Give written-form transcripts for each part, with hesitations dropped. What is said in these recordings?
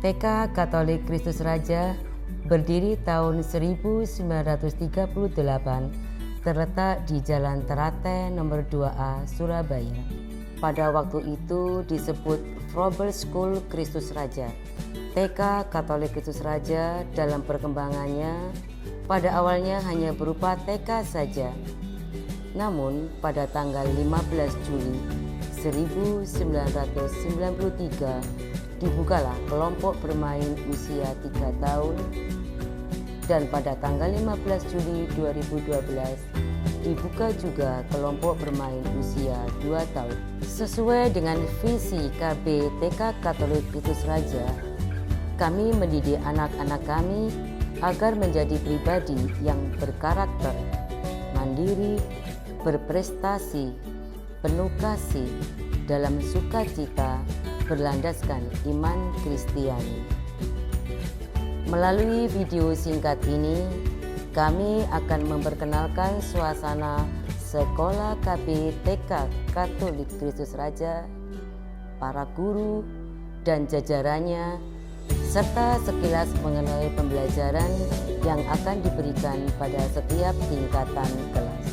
TK Katolik Kristus Raja berdiri tahun 1938, terletak di Jalan Teratai nomor 2A, Surabaya. Pada waktu itu disebut Frobel School Kristus Raja. TK Katolik Kristus Raja dalam perkembangannya pada awalnya hanya berupa TK saja. Namun pada tanggal 15 Juli 1993 dibukalah kelompok bermain usia 3 tahun, dan pada tanggal 15 Juli 2012 dibuka juga kelompok bermain usia 2 tahun. Sesuai dengan visi KB TK Katolik Kristus Raja, kami mendidik anak-anak kami agar menjadi pribadi yang berkarakter, mandiri, berprestasi, penuh kasih, dalam sukacita, berlandaskan iman Kristiani. Melalui video singkat ini, kami akan memperkenalkan suasana Sekolah KB TK Katolik Kristus Raja, para guru dan jajarannya, serta sekilas mengenai pembelajaran yang akan diberikan pada setiap tingkatan kelas.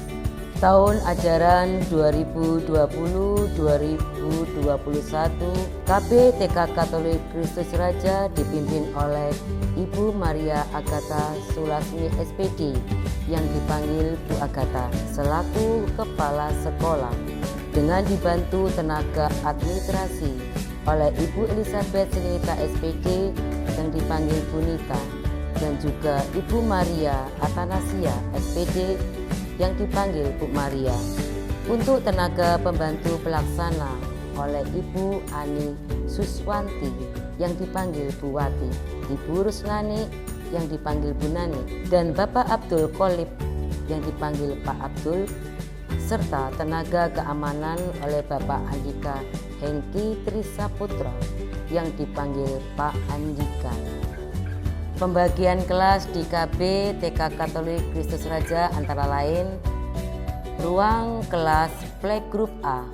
Tahun ajaran 2020-2021, KB TK Katolik Kristus Raja dipimpin oleh Ibu Maria Agatha Sulasmi SPD yang dipanggil Bu Agatha selaku Kepala Sekolah, dengan dibantu tenaga administrasi oleh Ibu Elizabeth Senita SPD yang dipanggil Bu Nita, dan juga Ibu Maria Atanasia SPD yang dipanggil Bu Maria. Untuk tenaga pembantu pelaksana oleh Ibu Ani Suswanti yang dipanggil Bu Wati, Ibu Rusnani yang dipanggil Bu Nani, dan Bapak Abdul Kolib yang dipanggil Pak Abdul, serta tenaga keamanan oleh Bapak Andika Hengki Trisaputra yang dipanggil Pak Andika. Pembagian kelas di KB TK Katolik Kristus Raja antara lain: ruang kelas Playgroup A.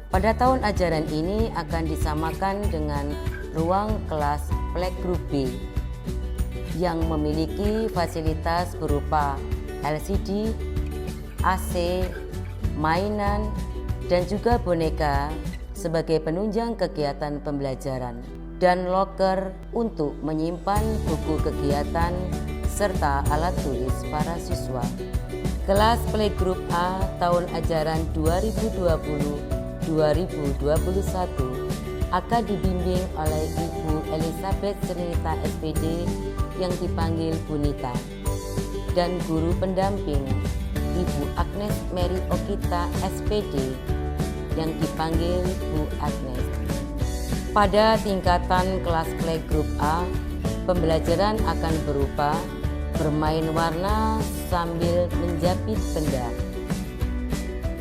Pada tahun ajaran ini akan disamakan dengan ruang kelas Playgroup B yang memiliki fasilitas berupa LCD, AC, mainan, dan juga boneka sebagai penunjang kegiatan pembelajaran, dan loker untuk menyimpan buku kegiatan serta alat tulis para siswa. Kelas Playgroup A tahun ajaran 2020-2021 akan dibimbing oleh Ibu Elizabeth Senita SPD yang dipanggil Bu Nita, dan guru pendamping Ibu Agnes Mary Okita SPD yang dipanggil Bu Agnes. Pada tingkatan kelas Playgroup A, pembelajaran akan berupa bermain warna sambil menjepit benda,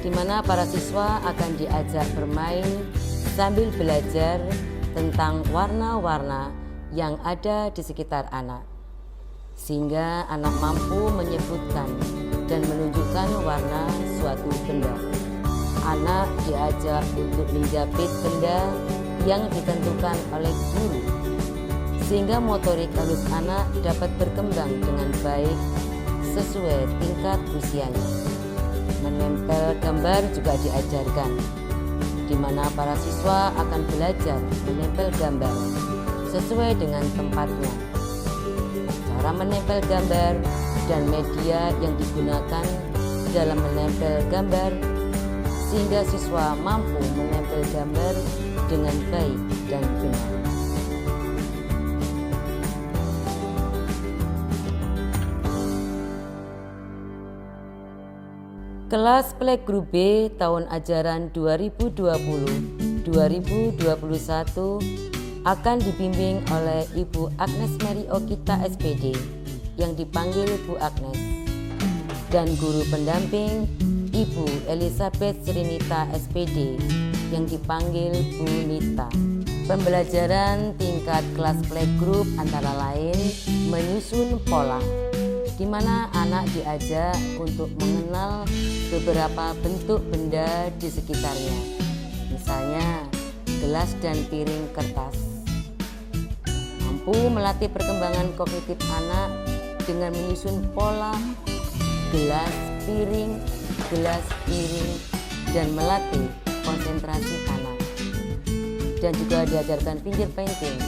di mana para siswa akan diajak bermain sambil belajar tentang warna-warna yang ada di sekitar anak, sehingga anak mampu menyebutkan dan menunjukkan warna suatu benda. Anak diajak untuk menjepit benda yang ditentukan oleh guru, sehingga motorik halus anak dapat berkembang dengan baik sesuai tingkat usianya. Menempel gambar juga diajarkan, di mana para siswa akan belajar menempel gambar sesuai dengan tempatnya, cara menempel gambar, dan media yang digunakan dalam menempel gambar, sehingga siswa mampu menempel gambar dengan baik dan benar. Kelas Playgroup B tahun ajaran 2020-2021 akan dibimbing oleh Ibu Agnes Mary Okita SPD yang dipanggil Bu Agnes, dan guru pendamping Ibu Elizabeth Srinita SPD yang dipanggil Bu Nita. Pembelajaran tingkat kelas Playgroup antara lain menyusun pola, di mana anak diajak untuk mengenal beberapa bentuk benda di sekitarnya, misalnya gelas dan piring kertas. mampu melatih perkembangan kognitif anak dengan menyusun pola gelas piring, dan melatih konsentrasi anak. Dan juga diajarkan finger painting,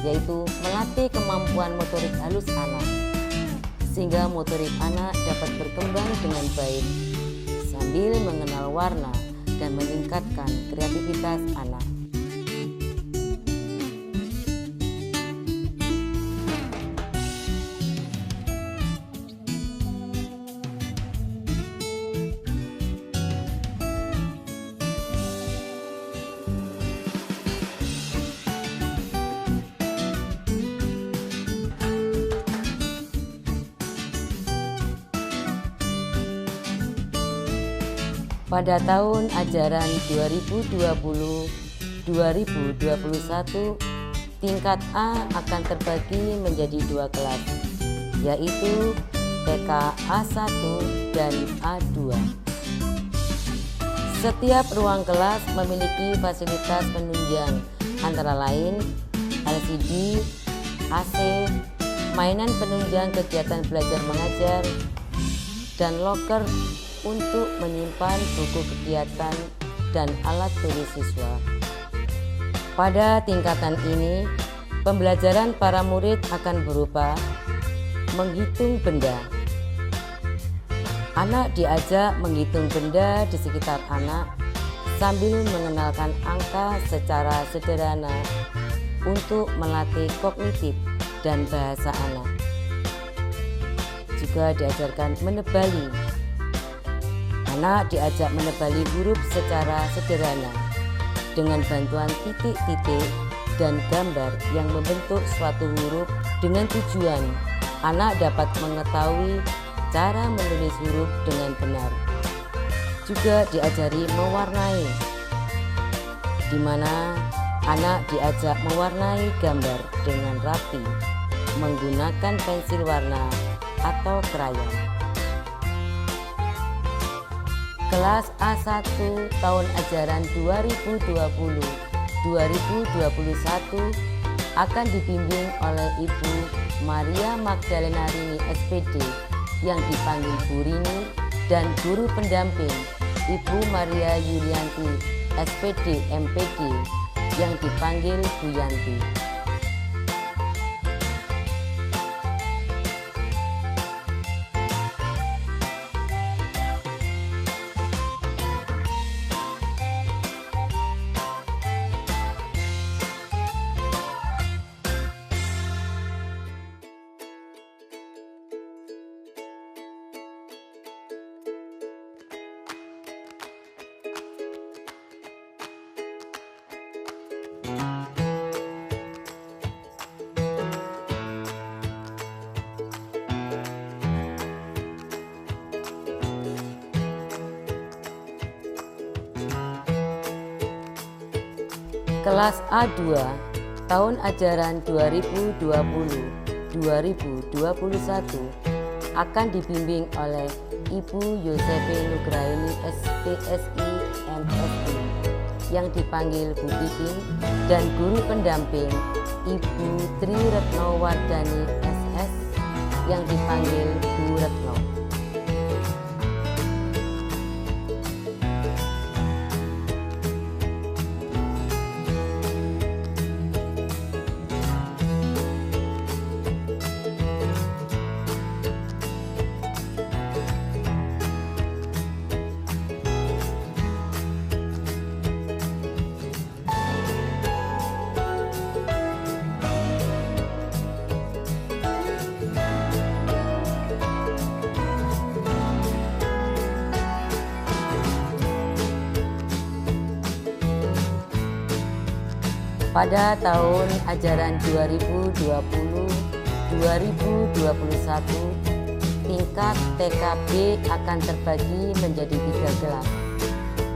yaitu melatih kemampuan motorik halus anak, sehingga motorik anak dapat berkembang dengan baik sambil mengenal warna dan meningkatkan kreativitas anak. Pada tahun ajaran 2020-2021, tingkat A akan terbagi menjadi 2 kelas, yaitu TK A1 dan A2. Setiap ruang kelas memiliki fasilitas penunjang antara lain LCD, AC, mainan penunjang kegiatan belajar mengajar, dan loker untuk menyimpan buku kegiatan dan alat tulis siswa. Pada tingkatan ini, pembelajaran para murid akan berupa menghitung benda. Anak diajak menghitung benda di sekitar anak sambil mengenalkan angka secara sederhana untuk melatih kognitif dan bahasa anak. Juga diajarkan menebali. Anak diajak menebali huruf secara sederhana dengan bantuan titik-titik dan gambar yang membentuk suatu huruf dengan tujuan anak dapat mengetahui cara menulis huruf dengan benar. Juga diajari mewarnai, di mana anak diajak mewarnai gambar dengan rapi menggunakan pensil warna atau krayon. Kelas A1 tahun ajaran 2020-2021 akan dibimbing oleh Ibu Maria Magdalena Rini SPD yang dipanggil Bu Rini dan guru pendamping Ibu Maria Yulianti SPD MPD yang dipanggil Bu Yanti. Kelas A2 tahun ajaran 2020-2021 akan dibimbing oleh Ibu Yosephine Nugraini SPSI MSI yang dipanggil Bu Pipin dan guru pendamping Ibu Tri Retno Wardani SS yang dipanggil Bu Retno. Pada tahun ajaran 2020-2021, tingkat TKB akan terbagi menjadi 3 kelas,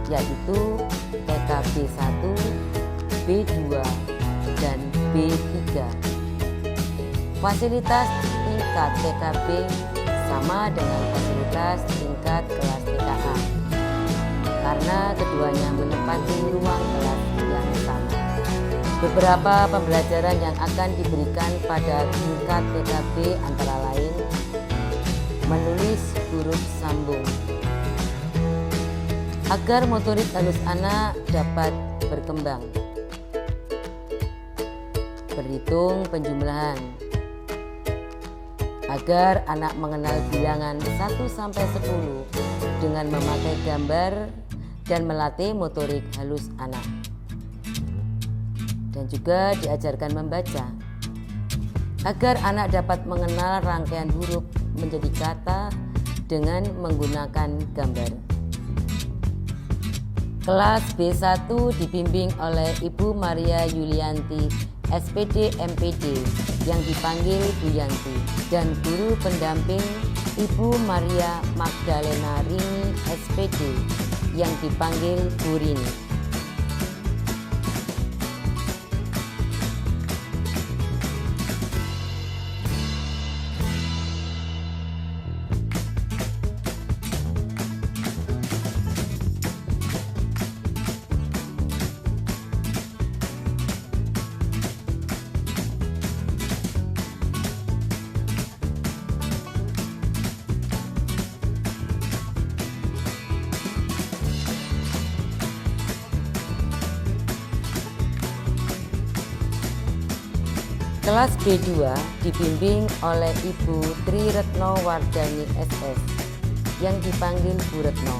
yaitu TKB 1, B2, dan B3. Fasilitas tingkat TKB sama dengan fasilitas tingkat kelas TKA, karena keduanya menempati ruang kelas yang sama. Beberapa pembelajaran yang akan diberikan pada tingkat TKB antara lain menulis huruf sambung agar motorik halus anak dapat berkembang, berhitung penjumlahan agar anak mengenal bilangan 1-10 dengan memakai gambar dan melatih motorik halus anak. Dan juga diajarkan membaca agar anak dapat mengenal rangkaian huruf menjadi kata dengan menggunakan gambar. Kelas B1 dibimbing oleh Ibu Maria Yulianti SPD MPD yang dipanggil Bu Yanti dan guru pendamping Ibu Maria Magdalena Rini SPD yang dipanggil Bu Rini. Kelas B2 dibimbing oleh Ibu Tri Retno Wardani SS yang dipanggil Bu Retno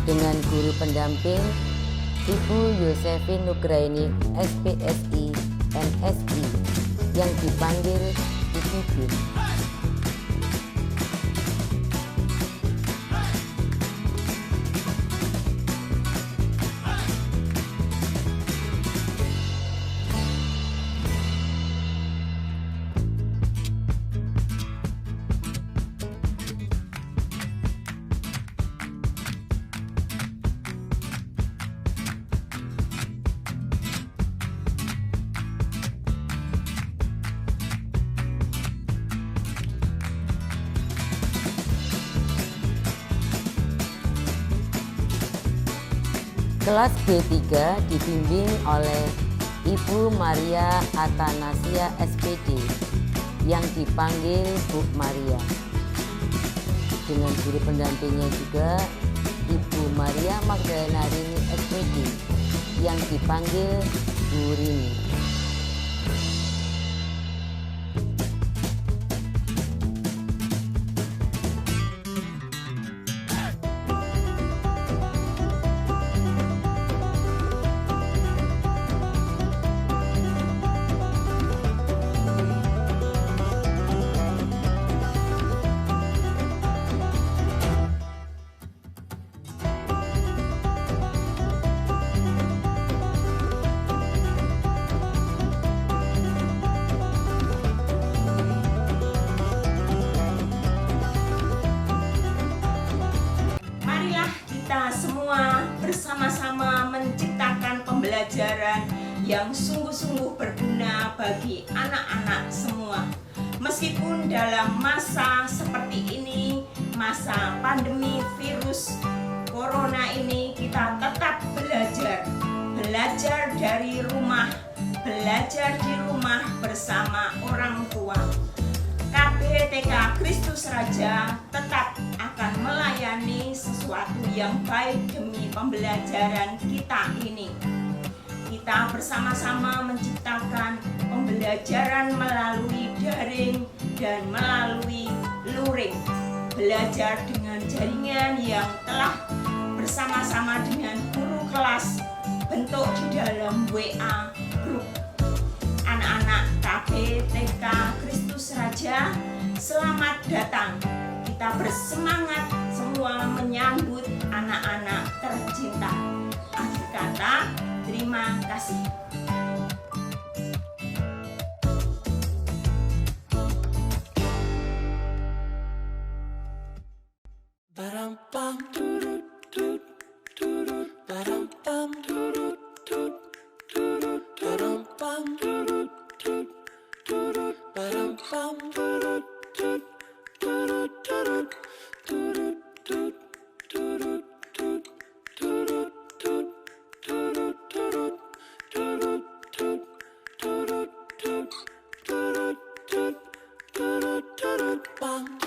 dengan guru pendamping Ibu Yosefin Nugraini SPSI MSI yang dipanggil Ibu Bin. Kelas B3 dibimbing oleh Ibu Maria Atanasia SPD yang dipanggil Bu Maria. Dengan guru pendampingnya juga Ibu Maria Magdalena Rini SPD yang dipanggil Bu Rini. Semua bersama-sama menciptakan pembelajaran yang sungguh-sungguh berguna bagi anak-anak semua. Meskipun dalam masa seperti ini, masa pandemi virus corona ini, kita tetap belajar dari rumah, belajar di rumah bersama orang tua. KBTK Kristus Raja tetap akan melayani sesuatu yang baik demi pembelajaran kita ini. Kita bersama-sama menciptakan pembelajaran melalui daring dan melalui luring. Belajar dengan jaringan yang telah bersama-sama dengan guru kelas bentuk di dalam WA Group. Anak-anak KBTK Kristus Raja, selamat datang. Kita bersemangat semua menyambut anak-anak tercinta. Akhir kata, terima kasih. bang.